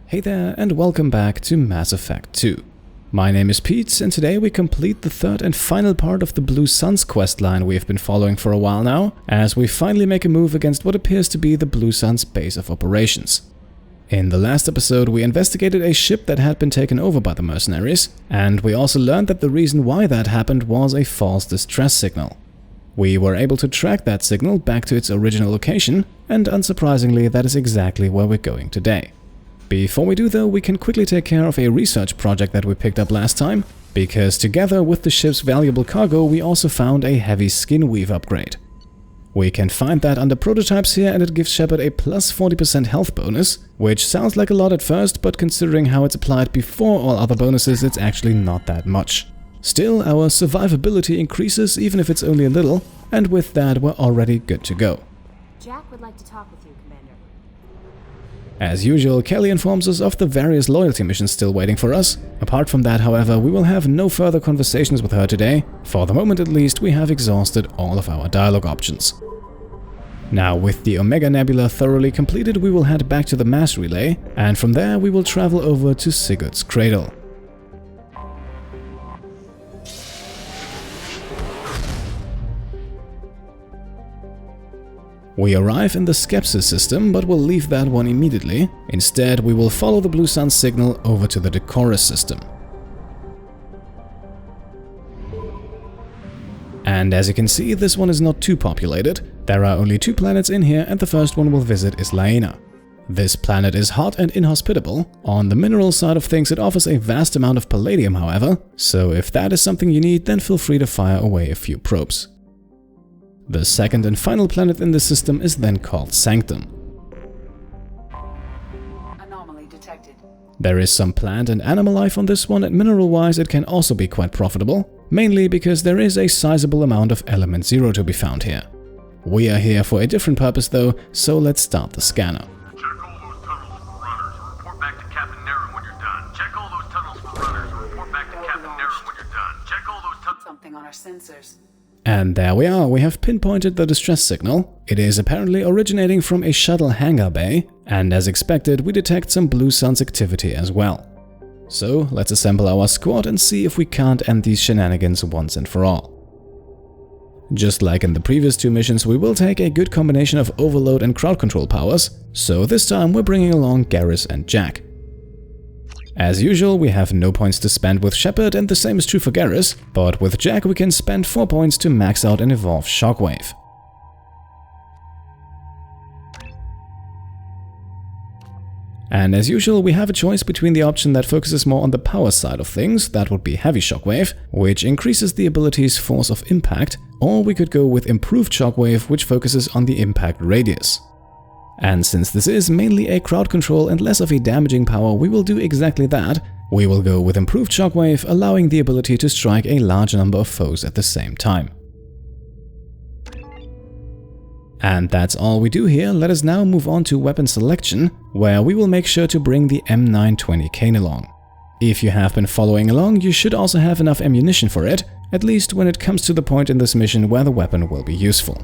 Hey there and welcome back to Mass Effect 2. My name is Pete and today we complete the third and final part of the Blue Suns questline we have been following for a while now, as we finally make a move against what appears to be the Blue Suns base of operations. In the last episode we investigated a ship that had been taken over by the mercenaries, and we also learned that the reason why that happened was a false distress signal. We were able to track that signal back to its original location, and unsurprisingly that is exactly where we're going today. Before we do though, we can quickly take care of a research project that we picked up last time, because together with the ship's valuable cargo we also found a heavy skin weave upgrade. We can find that under prototypes here and it gives Shepard a plus 40% health bonus, which sounds like a lot at first, but considering how it's applied before all other bonuses it's actually not that much. Still, our survivability increases even if it's only a little, and with that we're already good to go. Jack would like to talk with you, Commander. As usual, Kelly informs us of the various loyalty missions still waiting for us. Apart from that, however, we will have no further conversations with her today. For the moment at least, we have exhausted all of our dialogue options. Now, with the Omega Nebula thoroughly completed, we will head back to the mass relay, and from there we will travel over to Sigurd's Cradle. We arrive in the Skepsis system, but we'll leave that one immediately. Instead, we will follow the Blue Sun signal over to the Decoris System. And as you can see, this one is not too populated. There are only 2 planets in here, and the first one we'll visit is Laena. This planet is hot and inhospitable. On the mineral side of things, it offers a vast amount of palladium, however, so if that is something you need, then feel free to fire away a few probes. The second and final planet in the system is then called Sanctum. Anomaly detected. There is some plant and animal life on this one, and mineral-wise it can also be quite profitable, mainly because there is a sizable amount of Element Zero to be found here. We are here for a different purpose though, so let's start the scanner. Check all those tunnels for runners. Report back to Captain Narom when you're done. Check all those tunnels for runners. Report back to Captain Narom when you're done. Check all those tunnels. Something on our sensors. And there we are, we have pinpointed the distress signal. It is apparently originating from a shuttle hangar bay, and as expected we detect some Blue Suns activity as well. So let's assemble our squad and see if we can't end these shenanigans once and for all. Just like in the previous 2 missions, we will take a good combination of overload and crowd control powers, so this time we're bringing along Garrus and Jack. As usual, we have no points to spend with Shepard, and the same is true for Garrus, but with Jack we can spend 4 points to max out and evolve Shockwave. And as usual, we have a choice between the option that focuses more on the power side of things, that would be Heavy Shockwave, which increases the ability's force of impact, or we could go with Improved Shockwave, which focuses on the impact radius. And since this is mainly a crowd control and less of a damaging power, we will do exactly that. We will go with Improved Shockwave, allowing the ability to strike a large number of foes at the same time. And that's all we do here. Let us now move on to weapon selection, where we will make sure to bring the M-920 Cain along. If you have been following along, you should also have enough ammunition for it, at least when it comes to the point in this mission where the weapon will be useful.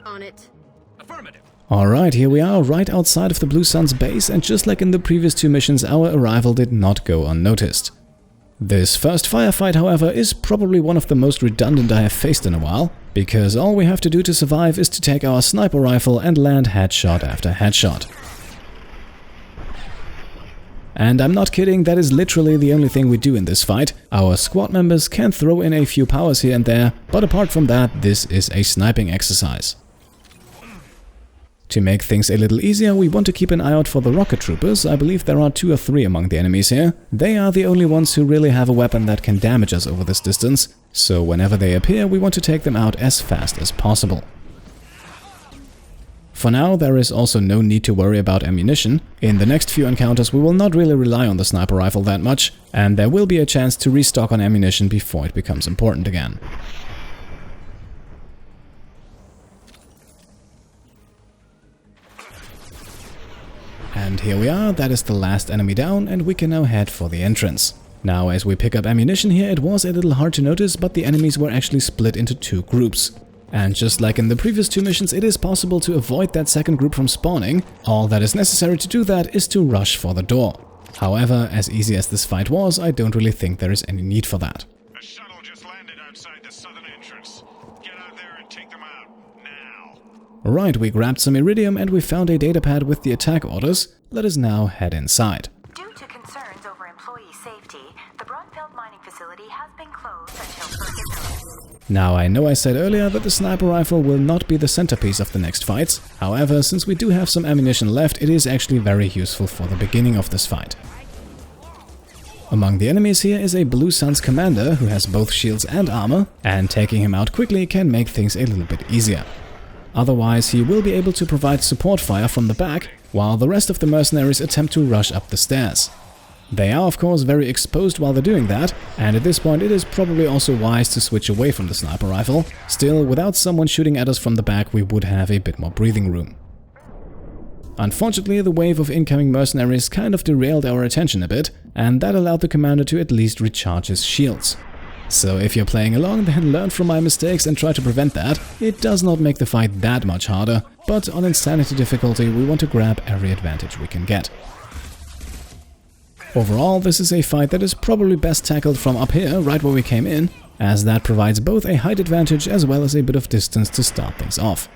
On it. Affirmative. Alright, here we are, right outside of the Blue Suns base, and just like in the previous 2 missions, our arrival did not go unnoticed. This first firefight, however, is probably one of the most redundant I have faced in a while, because all we have to do to survive is to take our sniper rifle and land headshot after headshot. And I'm not kidding, that is literally the only thing we do in this fight. Our squad members can throw in a few powers here and there, but apart from that, this is a sniping exercise. To make things a little easier, we want to keep an eye out for the rocket troopers. I believe there are 2 or 3 among the enemies here. They are the only ones who really have a weapon that can damage us over this distance, so whenever they appear we want to take them out as fast as possible. For now, there is also no need to worry about ammunition. In the next few encounters we will not really rely on the sniper rifle that much, and there will be a chance to restock on ammunition before it becomes important again. And here we are, that is the last enemy down, and we can now head for the entrance. Now, as we pick up ammunition here, it was a little hard to notice, but the enemies were actually split into two groups. And just like in the previous two missions, it is possible to avoid that second group from spawning. All that is necessary to do that is to rush for the door. However, as easy as this fight was, I don't really think there is any need for that. A shuttle just landed outside the southern entrance. Get out there and take them out, now. Right, we grabbed some iridium and we found a datapad with the attack orders. Let us now head inside. Due to concerns over employee safety, the Braunfeld mining facility has been closed until further notice. Now, I know I said earlier that the sniper rifle will not be the centerpiece of the next fights. However, since we do have some ammunition left, it is actually very useful for the beginning of this fight. Among the enemies here is a Blue Suns commander who has both shields and armor, and taking him out quickly can make things a little bit easier. Otherwise, he will be able to provide support fire from the back, while the rest of the mercenaries attempt to rush up the stairs. They are of course very exposed while they're doing that, and at this point it is probably also wise to switch away from the sniper rifle. Still, without someone shooting at us from the back, we would have a bit more breathing room. Unfortunately, the wave of incoming mercenaries kind of derailed our attention a bit, and that allowed the commander to at least recharge his shields. So if you're playing along, then learn from my mistakes and try to prevent that. It does not make the fight that much harder, but on Insanity difficulty we want to grab every advantage we can get. Overall, this is a fight that is probably best tackled from up here, right where we came in, as that provides both a height advantage as well as a bit of distance to start things off.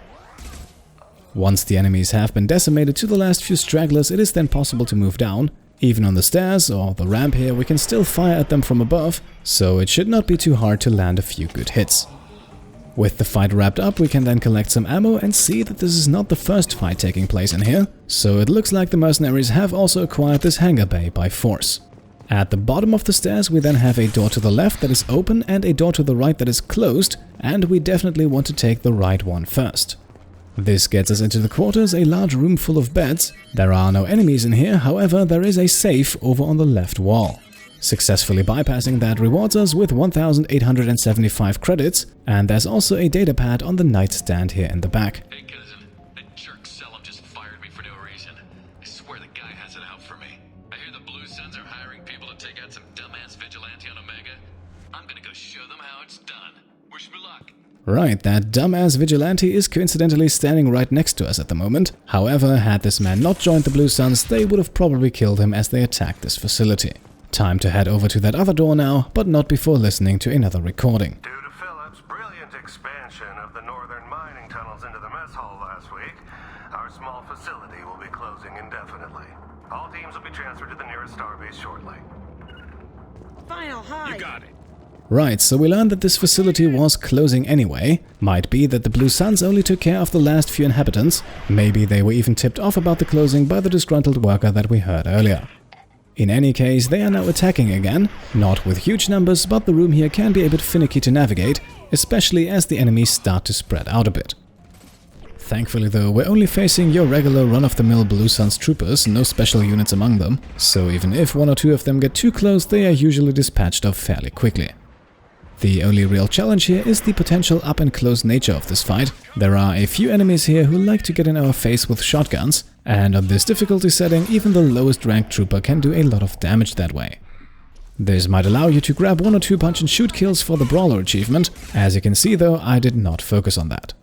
Once the enemies have been decimated to the last few stragglers, it is then possible to move down. Even on the stairs or the ramp here, we can still fire at them from above, so it should not be too hard to land a few good hits. With the fight wrapped up, we can then collect some ammo and see that this is not the first fight taking place in here, so it looks like the mercenaries have also acquired this hangar bay by force. At the bottom of the stairs we then have a door to the left that is open and a door to the right that is closed, and we definitely want to take the right one first. This gets us into the quarters, a large room full of beds. There are no enemies in here, however there is a safe over on the left wall. Successfully bypassing that rewards us with 1,875 credits, and there's also a datapad on the nightstand here in the back. Hey cousin, that jerk Selim just fired me for no reason. I swear the guy has it out for me. I hear the Blue Suns are hiring people to take out some dumbass vigilante on Omega. I'm gonna go show them how it's done. Wish me luck. Right, that dumbass vigilante is coincidentally standing right next to us at the moment. However, had this man not joined the Blue Suns, they would have probably killed him as they attacked this facility. Time to head over to that other door now, but not before listening to another recording. Due to Phillips' brilliant expansion of the northern mining tunnels into the mess hall last week, our small facility will be closing indefinitely. All teams will be transferred to the nearest starbase shortly. Final high. You got it. Right, so we learned that this facility was closing anyway. Might be that the Blue Suns only took care of the last few inhabitants. Maybe they were even tipped off about the closing by the disgruntled worker that we heard earlier. In any case, they are now attacking again, not with huge numbers, but the room here can be a bit finicky to navigate, especially as the enemies start to spread out a bit. Thankfully though, we're only facing your regular run-of-the-mill Blue Suns troopers, no special units among them, so even if one or two of them get too close, they are usually dispatched of fairly quickly. The only real challenge here is the potential up-and-close nature of this fight. There are a few enemies here who like to get in our face with shotguns, and on this difficulty setting, even the lowest ranked trooper can do a lot of damage that way. This might allow you to grab 1 or 2 punch-and-shoot kills for the Brawler achievement. As you can see though, I did not focus on that.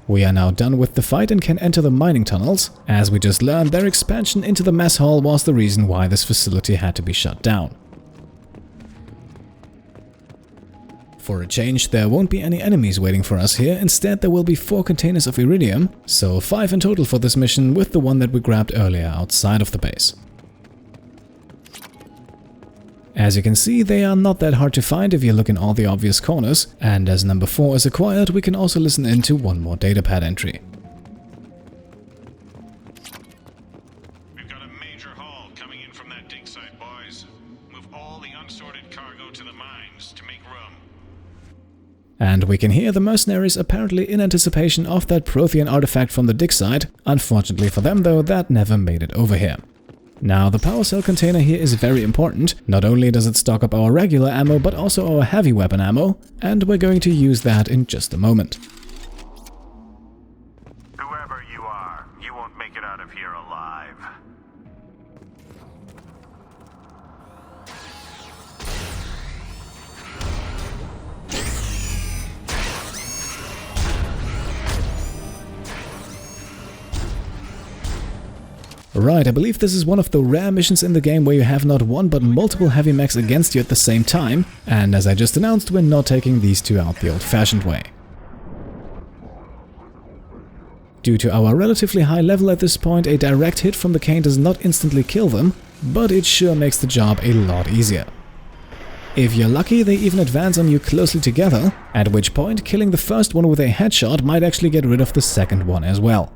We are now done with the fight and can enter the mining tunnels. As we just learned, their expansion into the mess hall was the reason why this facility had to be shut down. For a change, there won't be any enemies waiting for us here. Instead, there will be 4 containers of iridium, so 5 in total for this mission, with the one that we grabbed earlier outside of the base. As you can see, they are not that hard to find if you look in all the obvious corners, and as number 4 is acquired, we can also listen in to one more datapad entry. We've got a major haul coming in from that dig site, boys. Move all the unsorted cargo to the mines to make room. And we can hear the mercenaries apparently in anticipation of that Prothean artifact from the dig site. Unfortunately for them though, that never made it over here. Now, the power cell container here is very important. Not only does it stock up our regular ammo, but also our heavy weapon ammo, and we're going to use that in just a moment. Whoever you are, you won't make it out of here alive. Right, I believe this is one of the rare missions in the game where you have not one but multiple heavy mechs against you at the same time, and as I just announced, we're not taking these two out the old-fashioned way. Due to our relatively high level at this point, a direct hit from the Cain does not instantly kill them, but it sure makes the job a lot easier. If you're lucky, they even advance on you closely together, at which point killing the first one with a headshot might actually get rid of the second one as well.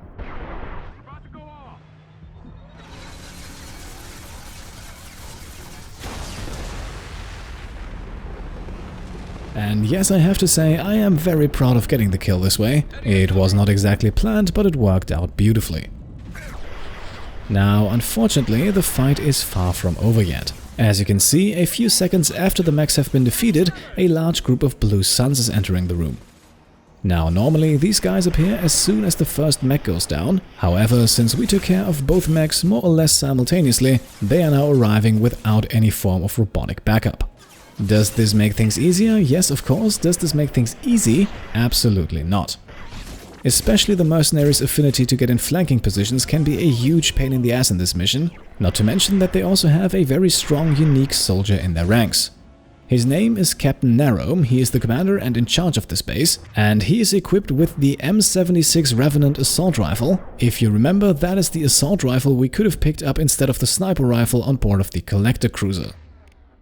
And yes, I have to say, I am very proud of getting the kill this way. It was not exactly planned, but it worked out beautifully. Now, unfortunately, the fight is far from over yet. As you can see, a few seconds after the mechs have been defeated, a large group of Blue Suns is entering the room. Now, normally, these guys appear as soon as the first mech goes down. However, since we took care of both mechs more or less simultaneously, they are now arriving without any form of robotic backup. Does this make things easier? Yes, of course. Does this make things easy? Absolutely not. Especially the mercenaries' affinity to get in flanking positions can be a huge pain in the ass in this mission, not to mention that they also have a very strong, unique soldier in their ranks. His name is Captain Narom, he is the commander and in charge of this base, and he is equipped with the M-76 Revenant assault rifle. If you remember, that is the assault rifle we could have picked up instead of the sniper rifle on board of the collector cruiser.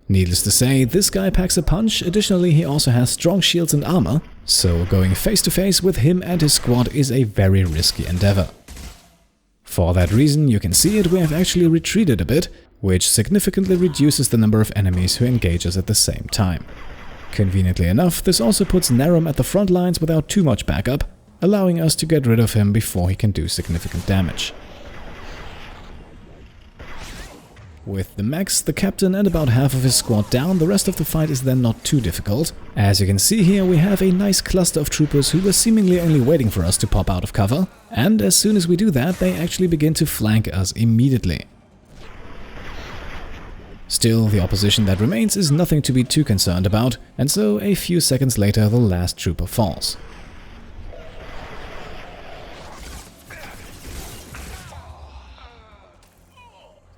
Needless to say, this guy packs a punch. Additionally, he also has strong shields and armor, so going face to face with him and his squad is a very risky endeavor. For that reason, you can see it, we have actually retreated a bit, which significantly reduces the number of enemies who engage us at the same time. Conveniently enough, this also puts Narom at the front lines without too much backup, allowing us to get rid of him before he can do significant damage. With the mechs, the captain and about half of his squad down, the rest of the fight is then not too difficult. As you can see here, we have a nice cluster of troopers who were seemingly only waiting for us to pop out of cover, and as soon as we do that, they actually begin to flank us immediately. Still, the opposition that remains is nothing to be too concerned about, and so a few seconds later the last trooper falls.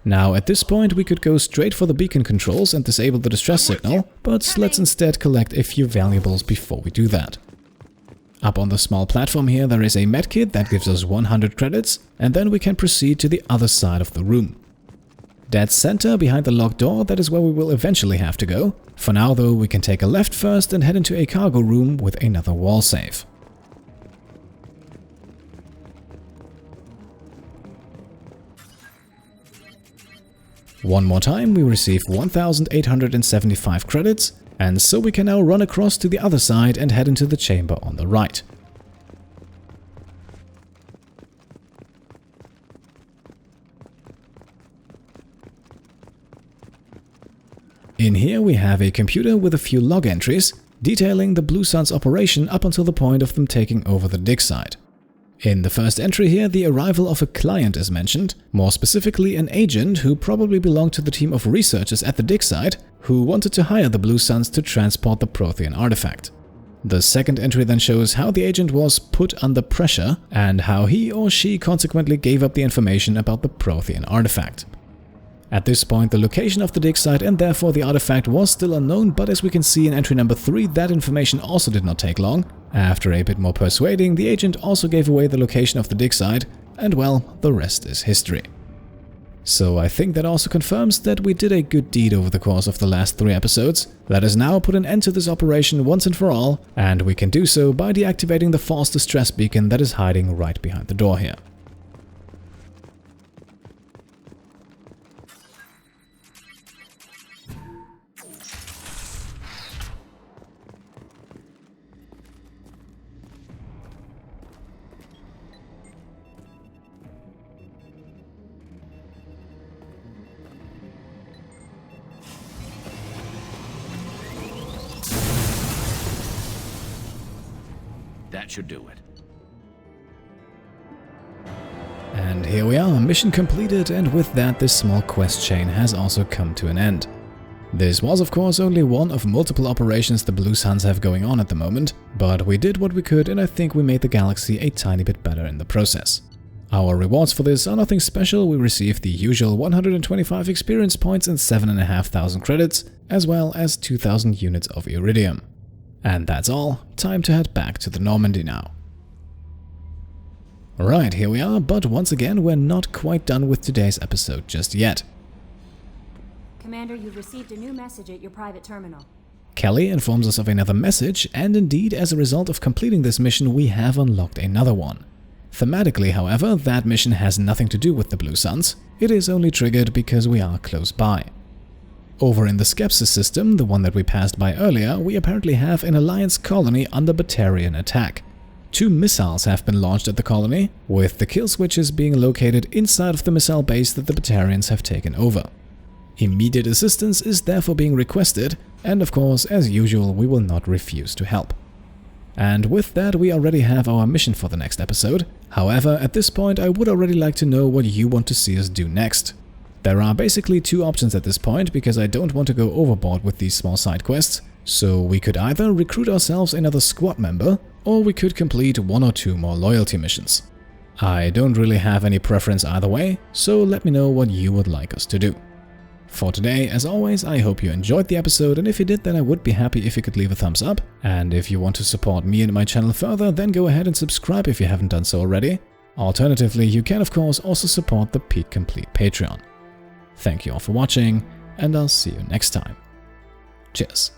Now, at this point, we could go straight for the beacon controls and disable the distress signal, but let's instead collect a few valuables before we do that. Up on the small platform here, there is a medkit that gives us 100 credits, and then we can proceed to the other side of the room. Dead center, behind the locked door, that is where we will eventually have to go. For now, though, we can take a left first and head into a cargo room with another wall safe. One more time, we receive 1,875 credits, and so we can now run across to the other side and head into the chamber on the right. In here we have a computer with a few log entries, detailing the Blue Suns operation up until the point of them taking over the dig site. In the first entry here, the arrival of a client is mentioned, more specifically an agent who probably belonged to the team of researchers at the dig site, who wanted to hire the Blue Suns to transport the Prothean artifact. The second entry then shows how the agent was put under pressure, and how he or she consequently gave up the information about the Prothean artifact. At this point, the location of the dig site and therefore the artifact was still unknown, but as we can see in entry number 3, that information also did not take long. After a bit more persuading, the agent also gave away the location of the dig site, and well, the rest is history. So I think that also confirms that we did a good deed over the course of the last 3 episodes. Let us now put an end to this operation once and for all, and we can do so by deactivating the false distress beacon that is hiding right behind the door here. That should do it. And here we are, mission completed, and with that this small quest chain has also come to an end. This was of course only one of multiple operations the Blue Suns have going on at the moment, but we did what we could and I think we made the galaxy a tiny bit better in the process. Our rewards for this are nothing special. We received the usual 125 experience points and 7,500 credits, as well as 2,000 units of iridium. And that's all. Time to head back to the Normandy now. Right, here we are, but once again we're not quite done with today's episode just yet. Commander, you've received a new message at your private terminal. Kelly informs us of another message, and indeed, as a result of completing this mission, we have unlocked another one. Thematically, however, that mission has nothing to do with the Blue Suns. It is only triggered because we are close by. Over in the Decoris System, the one that we passed by earlier, we apparently have an Alliance colony under Batarian attack. 2 missiles have been launched at the colony, with the kill switches being located inside of the missile base that the Batarians have taken over. Immediate assistance is therefore being requested, and of course, as usual, we will not refuse to help. And with that, we already have our mission for the next episode. However, at this point, I would already like to know what you want to see us do next. There are basically 2 options at this point, because I don't want to go overboard with these small side quests. So we could either recruit ourselves another squad member, or we could complete 1 or 2 more loyalty missions. I don't really have any preference either way, so let me know what you would like us to do. For today, as always, I hope you enjoyed the episode, and if you did, then I would be happy if you could leave a thumbs up. And if you want to support me and my channel further, then go ahead and subscribe if you haven't done so already. Alternatively, you can of course also support the Pete Complete Patreon. Thank you all for watching, and I'll see you next time. Cheers.